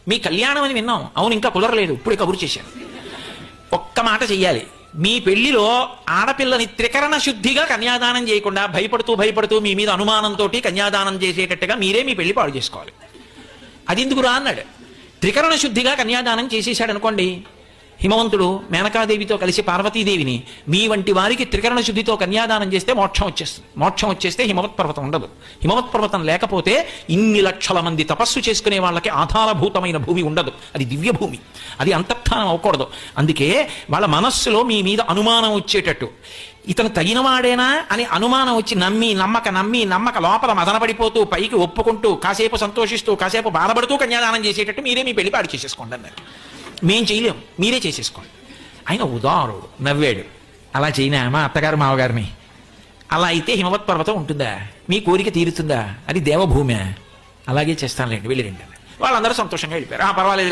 మీ కళ్యాణం అని విన్నాం, అవును ఇంకా కుదరలేదు, ఇప్పుడే కబురు చేశాను. ఒక్క మాట చెయ్యాలి, మీ పెళ్లిలో ఆడపిల్లని త్రికరణ శుద్ధిగా కన్యాదానం చేయకుండా భయపడుతూ మీ మీద అనుమానంతో కన్యాదానం చేసేటట్టుగా మీరే మీ పెళ్లి పాడు చేసుకోవాలి. అది ఎందుకురా అన్నాడు. త్రికరణ శుద్ధిగా కన్యాదానం చేసేసాడు అనుకోండి, హిమవంతుడు మేనకాదేవితో కలిసి పార్వతీదేవిని మీ వంటి వారికి త్రికరణ శుద్ధితో కన్యాదానం చేస్తే మోక్షం వచ్చేస్తుంది. మోక్షం వచ్చేస్తే హిమవత్ పర్వతం ఉండదు. హిమవత్ పర్వతం లేకపోతే ఇన్ని లక్షల మంది తపస్సు చేసుకునే వాళ్ళకి ఆధారభూతమైన భూమి ఉండదు. అది దివ్య భూమి, అది అంతఃస్థానం అవ్వకూడదు. అందుకే వాళ్ళ మనస్సులో మీ మీద అనుమానం వచ్చేటట్టు, ఇతను తగినవాడేనా అని అనుమానం వచ్చి నమ్మక లోపల మదనపడిపోతూ పైకి ఒప్పుకుంటూ కాసేపు సంతోషిస్తూ కాసేపు బాధపడుతూ కన్యాదానం చేసేటట్టు మీరే మీ పెళ్లి పాడు చేసేసుకోండి అన్నారు. మేం చేయలేం, మీరే చేసేసుకోండి. ఆయన ఉదారుడు, నవ్వాడు. అలా చేయనా మా అత్తగారు మావగారిని? అలా అయితే హిమవత్ పర్వతం ఉంటుందా? మీ కోరిక తీరుతుందా? అది దేవభూమే. అలాగే చేస్తానులేండి, వెళ్ళిరండి. వాళ్ళందరూ సంతోషంగా వెళ్ళిపోయారు. పర్వాలేదు